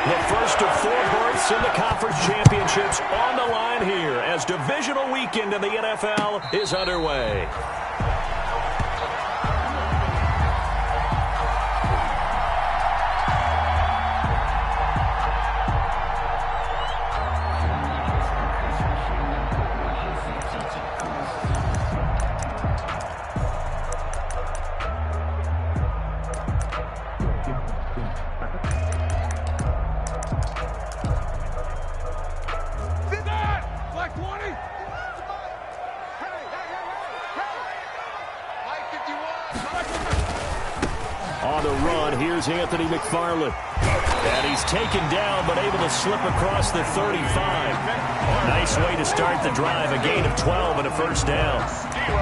The first of 4 berths in the conference championships on the line here as divisional weekend in the NFL is underway. On the run, here's Anthony McFarland. And he's taken down, but able to slip across the 35. Nice way to start the drive, a gain of 12 and a first down.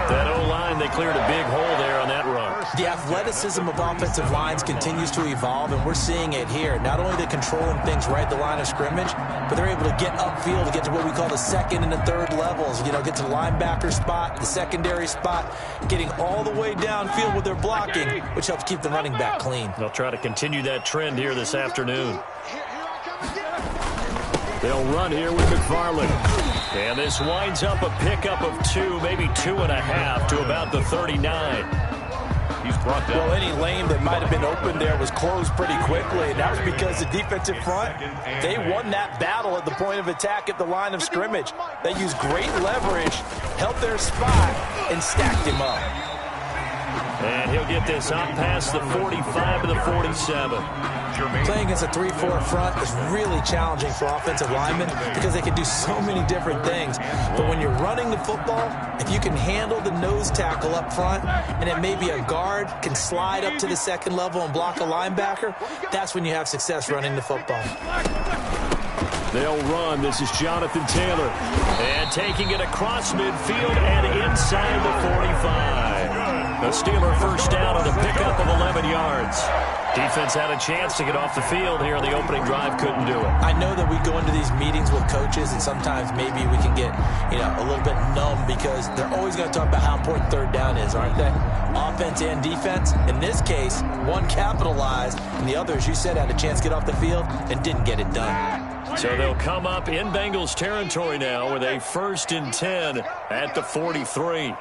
That O-line, they cleared a big hole there on that run. The athleticism of offensive lines continues to evolve, and we're seeing it here. Not only are they controlling things right at the line of scrimmage, but they're able to get upfield to get to what we call the second and the third levels. You know, get to the linebacker spot, the secondary spot, getting all the way downfield with their blocking, which helps keep the running back clean. They'll try to continue that trend here this afternoon. They'll run here with McFarland. And this winds up a pickup of 2, maybe 2.5 to about the 39. He's brought down. Well, any lane that might have been open there was closed pretty quickly, and that was because the defensive front, they won that battle at the point of attack at the line of scrimmage. They used great leverage, held their spot, and stacked him up. And he'll get this out past the 45 to the 47. Playing against a 3-4 front is really challenging for offensive linemen because they can do so many different things. But when you're running the football, if you can handle the nose tackle up front and then maybe a guard can slide up to the second level and block a linebacker, that's when you have success running the football. They'll run. This is Jonathan Taylor. And taking it across midfield and inside the 45. The Steeler first down on a pickup of 11 yards. Defense had a chance to get off the field here. The opening drive couldn't do it. I know that we go into these meetings with coaches, and sometimes maybe we can get, a little bit numb because they're always going to talk about how important third down is, aren't they? Offense and defense. In this case, one capitalized, and the other, as you said, had a chance to get off the field and didn't get it done. So they'll come up in Bengals territory now with a 1st and 10 at the 43.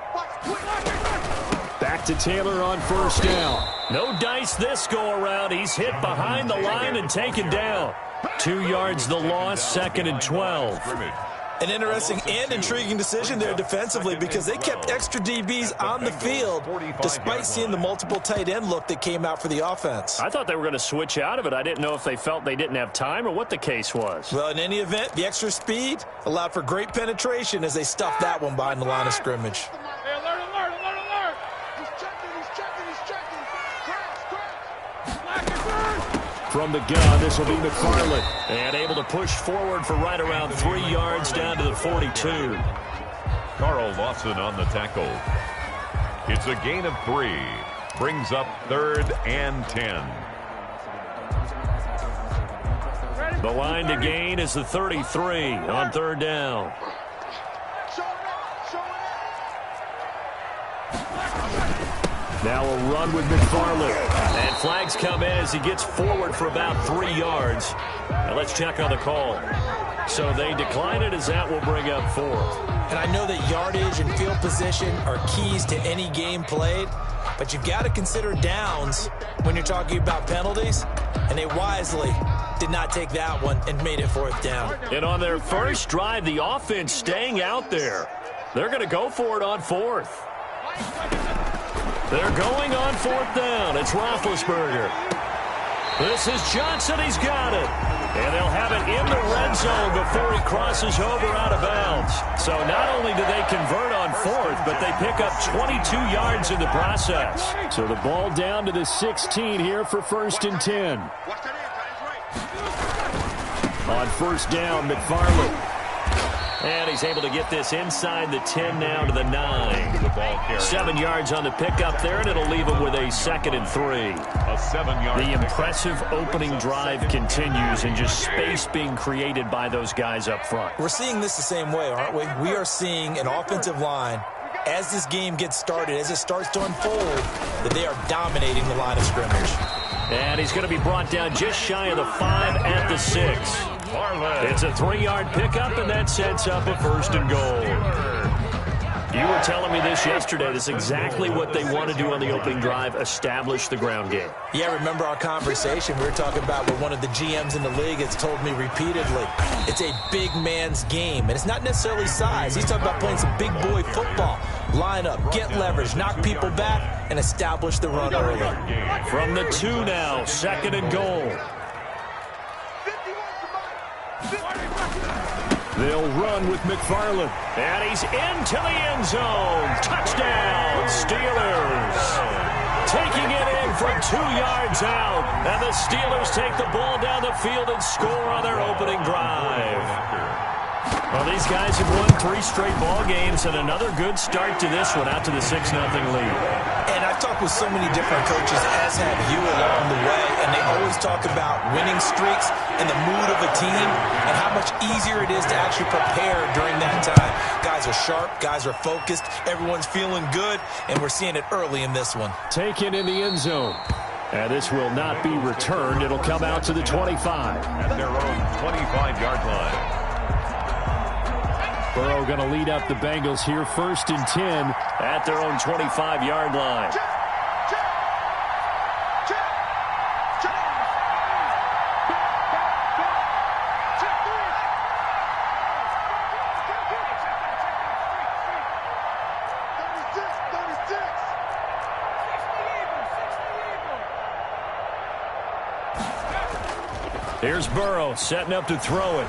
Back to Taylor on first down. No dice this go-around. He's hit behind the line and taken down. 2 yards the loss, 2nd and 12. An interesting and intriguing decision there defensively because they kept extra DBs on the field despite seeing the multiple tight end look that came out for the offense. I thought they were going to switch out of it. I didn't know if they felt they didn't have time or what the case was. Well, in any event, the extra speed allowed for great penetration as they stuffed that one behind the line of scrimmage. From the gun, this will be McFarland. And able to push forward for right around 3 yards down to the 42. Carl Lawson on the tackle. It's a gain of 3. Brings up 3rd and 10. The line to gain is the 33 on 3rd down. Now a run with McFarland. And flags come in as he gets forward for about 3 yards. Now let's check on the call. So they decline it as that will bring up 4th. And I know that yardage and field position are keys to any game played, but you've got to consider downs when you're talking about penalties, and they wisely did not take that one and made it 4th down. And on their first drive, the offense staying out there. They're going to go for it on 4th. They're going on 4th down. It's Roethlisberger. This is Johnson. He's got it. And they'll have it in the red zone before he crosses over out of bounds. So not only do they convert on 4th, but they pick up 22 yards in the process. So the ball down to the 16 here for 1st and 10. On 1st down, McFarland. And he's able to get this inside the 10 now to the 9. The ball carrier. 7 yards on the pickup there, and it'll leave him with a 2nd and 3. A 7-yard. The impressive opening drive continues and just space being created by those guys up front. We're seeing this the same way, aren't we? We are seeing an offensive line, as this game gets started, as it starts to unfold, that they are dominating the line of scrimmage. And he's going to be brought down just shy of the 5 at the 6. It's a 3-yard pickup, and that sets up a 1st and goal. You were telling me this yesterday. This is exactly what they want to do on the opening drive, establish the ground game. Yeah, remember our conversation? We were talking about what one of the GMs in the league has told me repeatedly. It's a big man's game, and it's not necessarily size. He's talking about playing some big boy football. Line up, get leverage, knock people back, and establish the run early. From the 2 now, 2nd and goal. They'll run with McFarland. And he's into the end zone. Touchdown, Steelers. Taking it in from 2 yards out. And the Steelers take the ball down the field and score on their opening drive. Well, these guys have won 3 straight ball games, and another good start to this one, out to the 6-0 lead. And I've talked with so many different coaches, as have you, along the way, and they always talk about winning streaks and the mood of a team and how much easier it is to actually prepare during that time. Guys are sharp, guys are focused, everyone's feeling good, and we're seeing it early in this one. Taken in the end zone. And this will not be returned. It'll come out to the 25. At their own 25-yard line. Burrow going to lead up the Bengals here, 1st and 10 at their own 25-yard line. Here's Burrow setting up to throw it.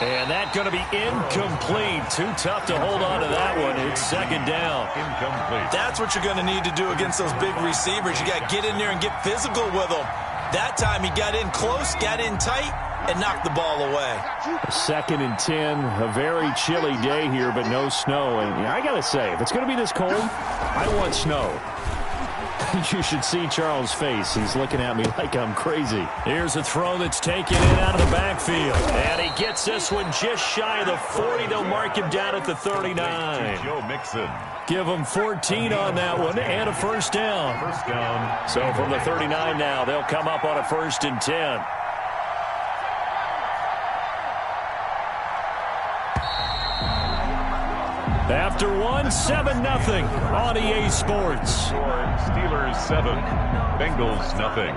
And that's going to be incomplete. Too tough to hold on to that one. It's 2nd down. Incomplete. That's what you're going to need to do against those big receivers. You got to get in there and get physical with them. That time he got in close, got in tight, and knocked the ball away. 2nd and 10. A very chilly day here, but no snow. And I got to say, if it's going to be this cold, I want snow. You should see Charles' face. He's looking at me like I'm crazy. Here's a throw that's taken in out of the backfield. And he gets this one just shy of the 40. They'll mark him down at the 39. Joe Mixon. Give him 14 on that one and a 1st down. 1st down. So from the 39 now, they'll come up on a 1st and 10. After one, 7-0 on EA Sports. Steelers 7, Bengals nothing.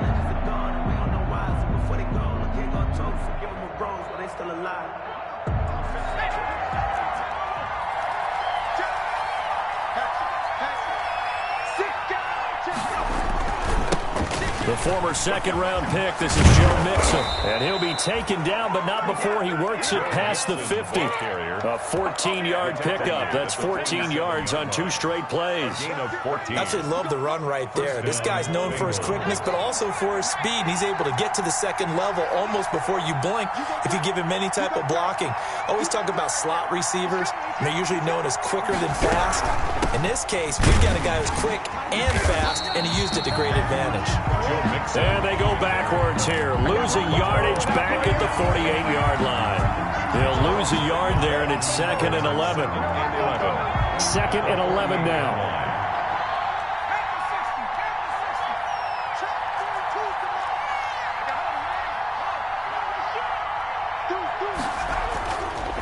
The former 2nd-round pick, this is Joe Mixon. And he'll be taken down, but not before he works it past the 50. A 14-yard pickup. That's 14 yards on 2 straight plays. I actually love the run right there. This guy's known for his quickness, but also for his speed. He's able to get to the 2nd level almost before you blink if you give him any type of blocking. I always talk about slot receivers, and they're usually known as quicker than fast. In this case, we've got a guy who's quick and fast, and he used it to great advantage. And they go backwards here, losing yardage back at the 48-yard line. They'll lose a yard there, and it's 2nd and 11. 2nd and 11 now.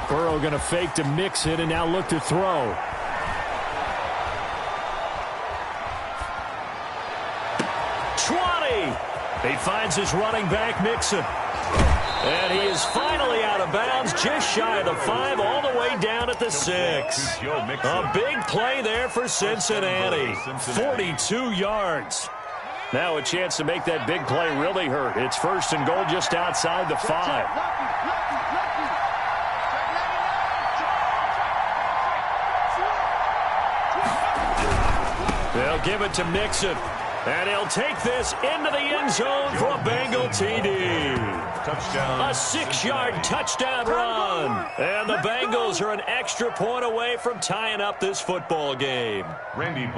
Burrow going to fake to mix it and now look to throw. He finds his running back, Mixon. And he is finally out of bounds, just shy of the 5, all the way down at the 6. A big play there for Cincinnati. 42 yards. Now a chance to make that big play really hurt. It's 1st and goal just outside the 5. They'll give it to Mixon. And he'll take this into the end zone for a Bengal TD. Touchdown. A 6-yard touchdown run. And the Bengals are an extra point away from tying up this football game.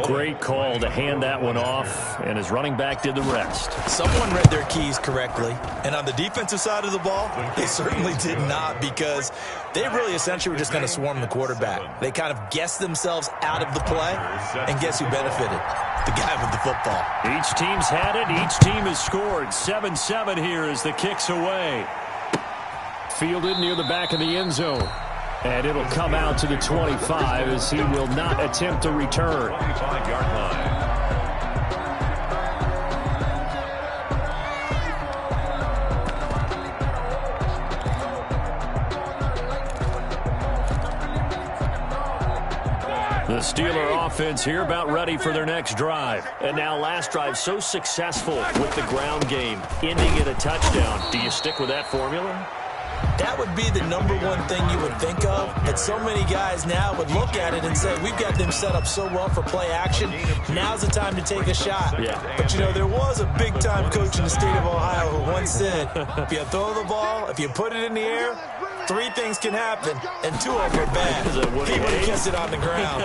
Great call to hand that one off, and his running back did the rest. Someone read their keys correctly, and on the defensive side of the ball, they certainly did not, because they really essentially were just going to swarm the quarterback. They kind of guessed themselves out of the play, and guess who benefited? The guy with the football. Each team's had it. Each team has scored. 7-7 here as the kick's away. Fielded near the back of the end zone. And it'll come out to the 25 as he will not attempt a return. 25-yard line. The Steeler offense here about ready for their next drive. And now last drive so successful with the ground game, ending in a touchdown. Do you stick with that formula? That would be the number one thing you would think of, but so many guys now would look at it and say, we've got them set up so well for play action, now's the time to take a shot. Yeah. But, you know, there was a big-time coach in the state of Ohio who once said, if you throw the ball, if you put it in the air, 3 things can happen, and 2 of them are bad. He would have kept it on the ground.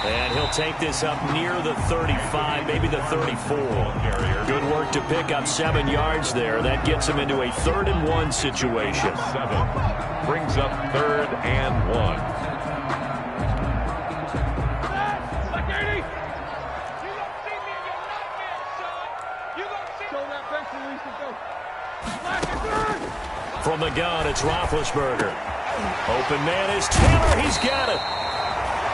And he'll take this up near the 35, maybe the 34. Good work to pick up 7 yards there. That gets him into a 3rd-and-1 situation. 7 brings up 3rd and 1. From the gun, it's Roethlisberger. Open man is Taylor. He's got it.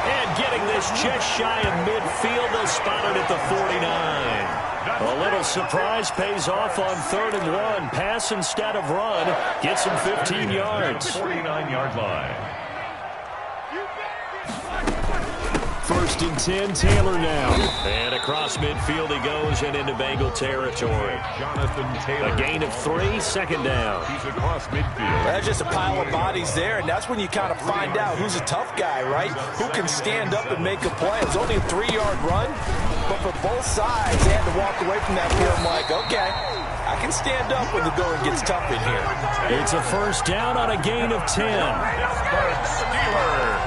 And getting this just shy of midfield, they'll spot it at the 49. A little surprise pays off on 3rd and 1. Pass instead of run. Gets him 15 yards. 49-yard line. 1st and 10, Taylor now. And across midfield he goes and into Bengal territory. Jonathan Taylor. A gain of 3, 2nd down. He's across midfield. That's just a pile of bodies there, and that's when you kind of find out who's a tough guy, right? Who can stand up and make a play. It was only a 3-yard run, but for both sides, they had to walk away from that field. I'm like, okay, I can stand up when the going gets tough in here. It's a 1st down on a gain of 10. Steeler.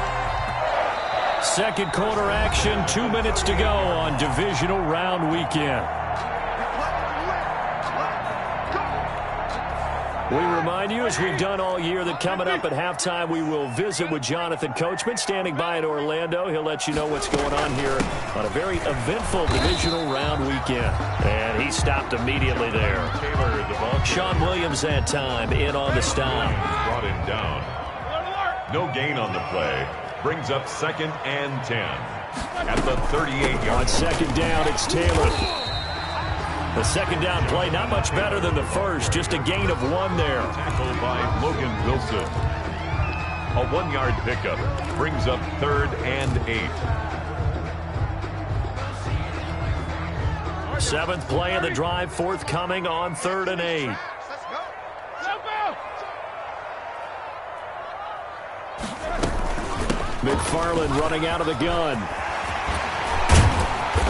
2nd quarter action, 2 minutes to go on divisional round weekend. We remind you, as we've done all year, that coming up at halftime, we will visit with Jonathan Coachman, standing by in Orlando. He'll let you know what's going on here on a very eventful divisional round weekend. And he stopped immediately there. Taylor, the ball. Sean Williams that time in on the stop. Brought him down. No gain on the play. Brings up 2nd and 10. At the 38-yard. On 2nd down, it's Taylor. The 2nd down play, not much better than the first. Just a gain of 1 there. Tackled by Logan Wilson. A 1-yard pickup. Brings up 3rd and 8. 7th play of the drive, forthcoming on 3rd and 8. McFarland running out of the gun.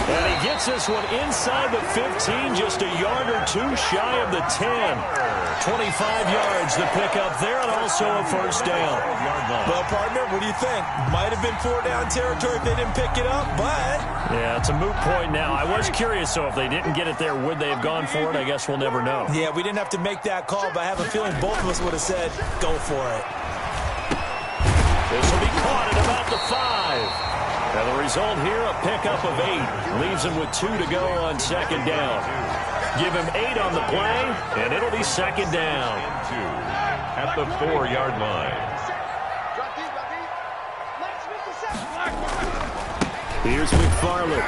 And he gets this one inside the 15, just a yard or 2 shy of the 10. 25 yards, the pickup there, and also a 1st down. Well, partner, what do you think? Might have been 4-down territory if they didn't pick it up, but... Yeah, it's a moot point now. I was curious, so if they didn't get it there, would they have gone for it? I guess we'll never know. Yeah, we didn't have to make that call, but I have a feeling both of us would have said, go for it. This will be caught at about the 5. And the result here, a pickup of 8. Leaves him with 2 to go on 2nd down. Give him 8 on the play, and it'll be 2nd down. 2 at the 4-yard line. Here's McFarland.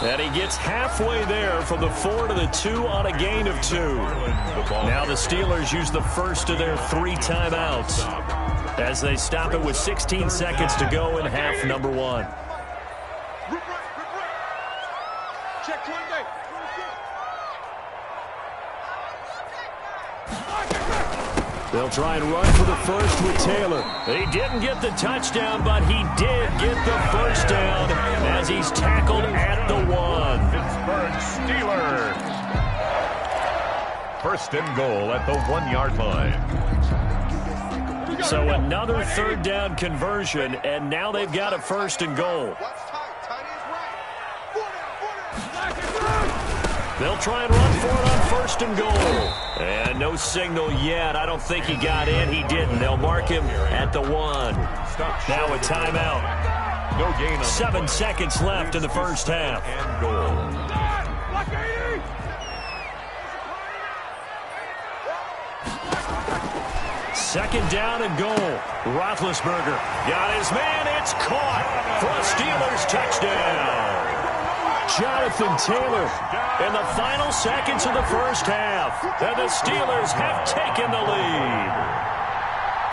And he gets halfway there from the 4 to the 2 on a gain of 2. Now the Steelers use the first of their 3 timeouts as they stop it with 16 seconds to go in half number 1. They'll try and run for the first with Taylor. He didn't get the touchdown, but he did get the 1st down as he's tackled at the 1. Pittsburgh Steelers. first and goal at the 1-yard line. So another third down conversion, and now they've got a first and goal. They'll try and run for it on first and goal. And no signal yet. I don't think he got in. He didn't. They'll mark him at the 1. Now a timeout. No gain on 7 seconds left in the first half. And goal. Second down and goal. Roethlisberger got his man. It's caught for a Steelers touchdown. Jonathan Taylor in the final seconds of the first half. And the Steelers have taken the lead.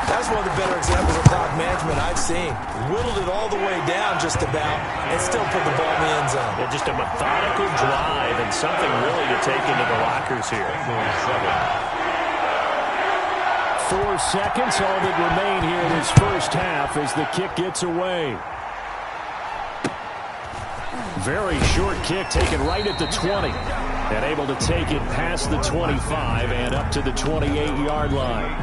That's one of the better examples of clock management I've seen. Whittled it all the way down just about and still put the ball in the end zone. Yeah, just a methodical drive and something really to take into the lockers here. 4 seconds, all that remain here in this first half as the kick gets away. Very short kick taken right at the 20. And able to take it past the 25 and up to the 28-yard line.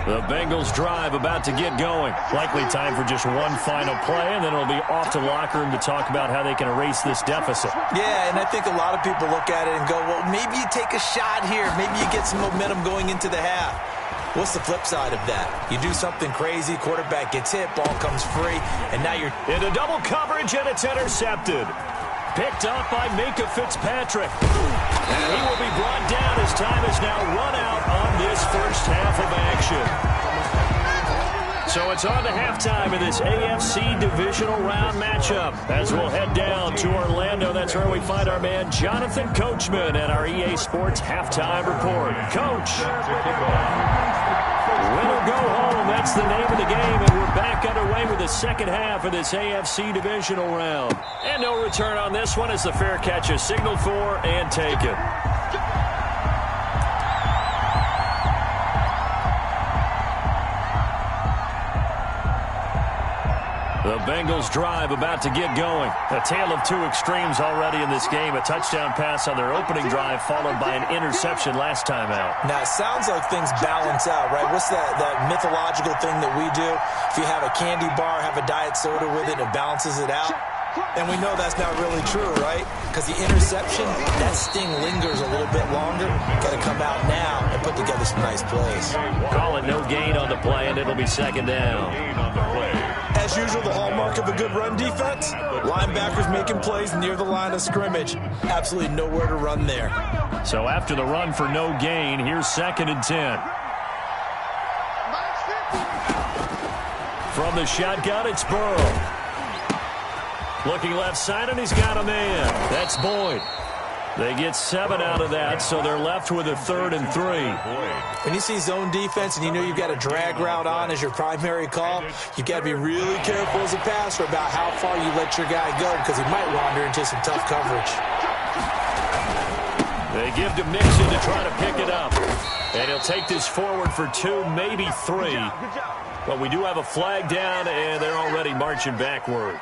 The Bengals drive about to get going. Likely time for just one final play, and then it'll be off to the locker room to talk about how they can erase this deficit. Yeah, and I think a lot of people look at it and go, well, maybe you take a shot here. Maybe you get some momentum going into the half. What's the flip side of that? You do something crazy, quarterback gets hit, ball comes free, and now you're into double coverage, and it's intercepted. Picked up by Minkah Fitzpatrick. And he will be brought down as time is now run out on this first half of action. So it's on to halftime of this AFC divisional round matchup. As we'll head down to Orlando, that's where we find our man Jonathan Coachman at our EA Sports Halftime Report. Coach. Win or go home, that's the name of the game, and we're back underway with the second half of this AFC divisional round. And no return on this one as the fair catch is signaled for and taken. The Bengals drive about to get going. A tale of two extremes already in this game. A touchdown pass on their opening drive followed by an interception last time out. Now, it sounds like things balance out, right? What's that mythological thing that we do? If you have a candy bar, have a diet soda with it, it balances it out. And we know that's not really true, right? Because the interception, that sting lingers a little bit longer. Got to come out now and put together some nice plays. Call it no gain on the play, and it'll be second down. As usual, the hallmark of a good run defense, linebackers making plays near the line of scrimmage. Absolutely nowhere to run there. So after the run for no gain, here's 2nd and 10. From the shotgun, it's Burrow. Looking left side, and he's got a man. That's Boyd. They get 7 out of that, so they're left with a 3rd and 3. When you see zone defense and you know you've got a drag route on as your primary call, you've got to be really careful as a passer about how far you let your guy go because he might wander into some tough coverage. They give to Mixon to try to pick it up. And he'll take this forward for 2, maybe 3. But we do have a flag down, and they're already marching backward.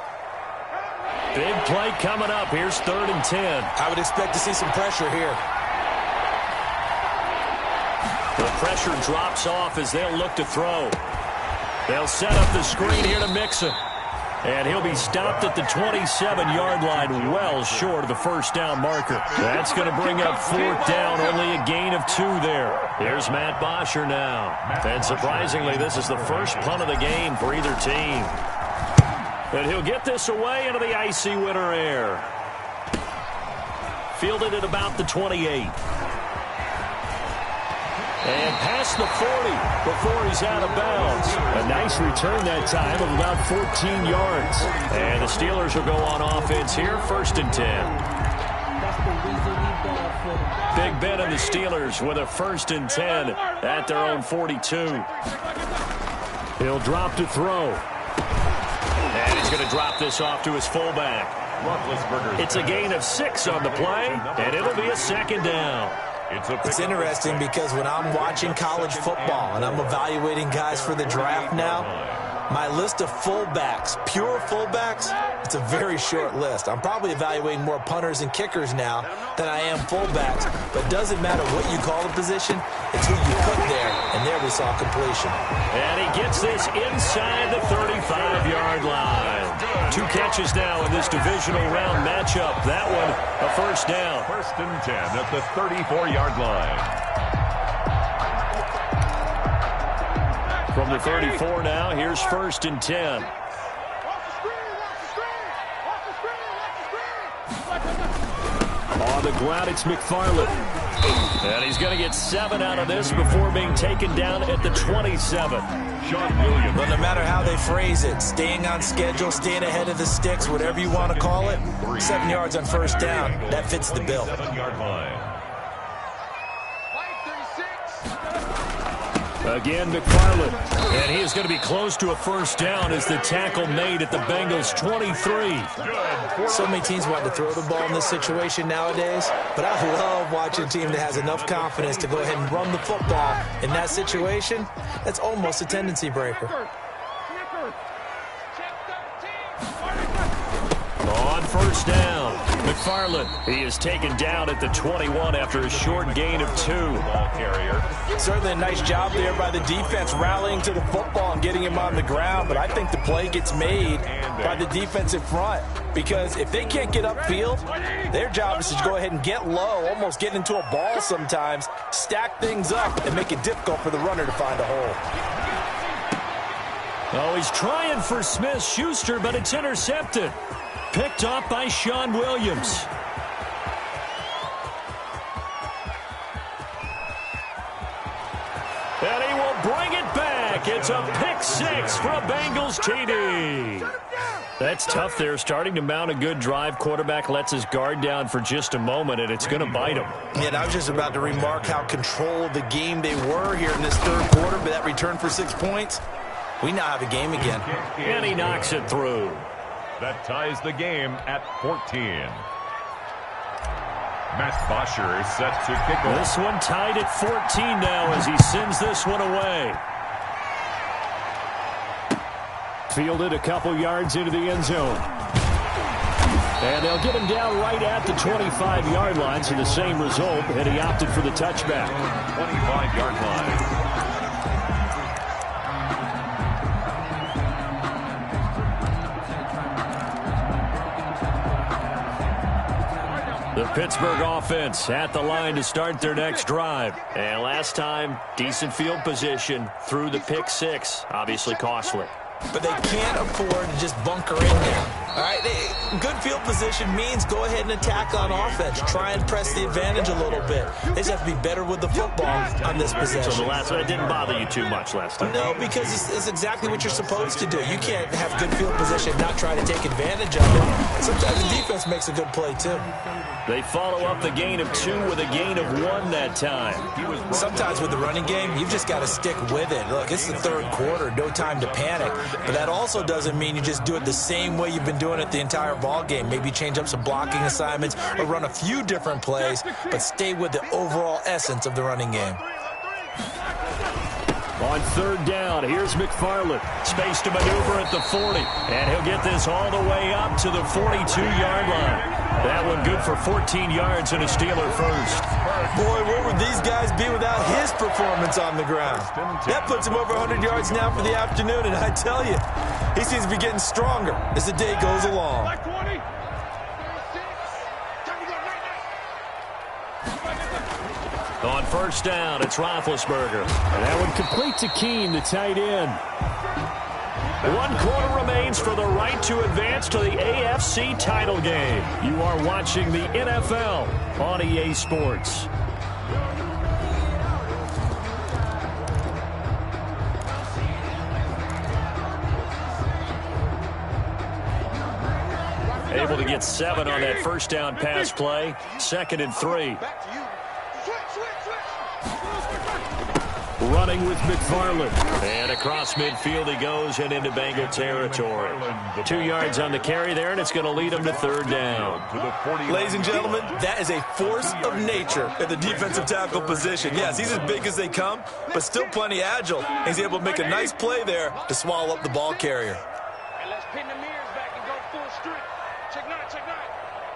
Big play coming up. Here's 3rd and 10. I would expect to see some pressure here. The pressure drops off as they'll look to throw. They'll set up the screen here to Mixon. And he'll be stopped at the 27-yard line, well short of the first down marker. That's going to bring up 4th down, only a gain of 2 there. Here's Matt Bosher now. And surprisingly, this is the first punt of the game for either team. And he'll get this away into the icy winter air. Fielded at about the 28. And past the 40 before he's out of bounds. A nice return that time of about 14 yards. And the Steelers will go on offense here, 1st and 10. Big Ben and the Steelers with a 1st and 10 at their own 42. He'll drop to throw. And he's going to drop this off to his fullback. It's a gain of 6 on the play, and it'll be a 2nd down. It's interesting because when I'm watching college football and I'm evaluating guys for the draft now, my list of fullbacks, pure fullbacks, it's a very short list. I'm probably evaluating more punters and kickers now than I am fullbacks. But it doesn't matter what you call the position, it's who you put there. And there we saw completion. And he gets this inside the 35-yard line. 2 catches now in this divisional round matchup. That one, a first down. 1st and 10 at the 34-yard line. From the 34 now, here's 1st and 10. On the ground, it's McFarland. And he's going to get 7 out of this before being taken down at the 27. Sean Williams. But no matter how they phrase it, staying on schedule, staying ahead of the sticks, whatever you want to call it, 7 yards on first down, that fits the bill. 7-yard line. Again, McFarland. And he is going to be close to a first down as the tackle made at the Bengals' 23. So many teams want to throw the ball in this situation nowadays, but I love watching a team that has enough confidence to go ahead and run the football in that situation. That's almost a tendency breaker. On first down, McFarland. He is taken down at the 21 after a short gain of 2. Ball carrier. Certainly a nice job there by the defense rallying to the football and getting him on the ground, but I think the play gets made by the defensive front because if they can't get upfield, their job is to go ahead and get low, almost get into a ball sometimes, stack things up, and make it difficult for the runner to find a hole. Oh, he's trying for Smith-Schuster, but it's intercepted. Picked off by Sean Williams. And he will bring it back. It's a pick 6 for a Bengals TD. That's tough there, starting to mount a good drive. Quarterback lets his guard down for just a moment, and it's going to bite him. Yeah, and I was just about to remark how controlled the game they were here in this third quarter, but that return for 6 points, we now have a game again. And he knocks it through. That ties the game at 14. Matt Bosher is set to kick off. This one tied at 14 now as he sends this one away. Fielded a couple yards into the end zone. And they'll get him down right at the 25-yard line, so the same result, and he opted for the touchback. 25-yard line. The Pittsburgh offense at the line to start their next drive. And last time, decent field position through the pick 6. Obviously costly. But they can't afford to just bunker in now. All right, good field position means go ahead and attack on offense. Try and press the advantage a little bit. They just have to be better with the football on this possession. So the last one, it didn't bother you too much last time. No, because it's exactly what you're supposed to do. You can't have good field position and not try to take advantage of it. Sometimes the defense makes a good play, too. They follow up the gain of 2 with a gain of 1 that time. Sometimes with the running game, you've just got to stick with it. Look, it's the third quarter, no time to panic. But that also doesn't mean you just do it the same way you've been doing it the entire ball game. Maybe change up some blocking assignments or run a few different plays, but stay with the overall essence of the running game. On third down, here's McFarland. Space to maneuver at the 40. And he'll get this all the way up to the 42-yard line. That one good for 14 yards and a Steeler first. Boy, where would these guys be without his performance on the ground? That puts him over 100 yards now for the afternoon, and I tell you, he seems to be getting stronger as the day goes along. On first down, it's Roethlisberger. And that one complete to Keene, the tight end. 1 quarter remains for the right to advance to the AFC title game. You are watching the NFL on EA Sports. Able to get 7 on that first down pass play. 2nd and 3. running with McFarland. And across midfield he goes and into Bengal territory. 2 yards on the carry there, and it's going to lead him to third down. Ladies and gentlemen, that is a force of nature at the defensive tackle position. Yes, he's as big as they come, but still plenty agile. He's able to make a nice play there to swallow up the ball carrier. And let's pin the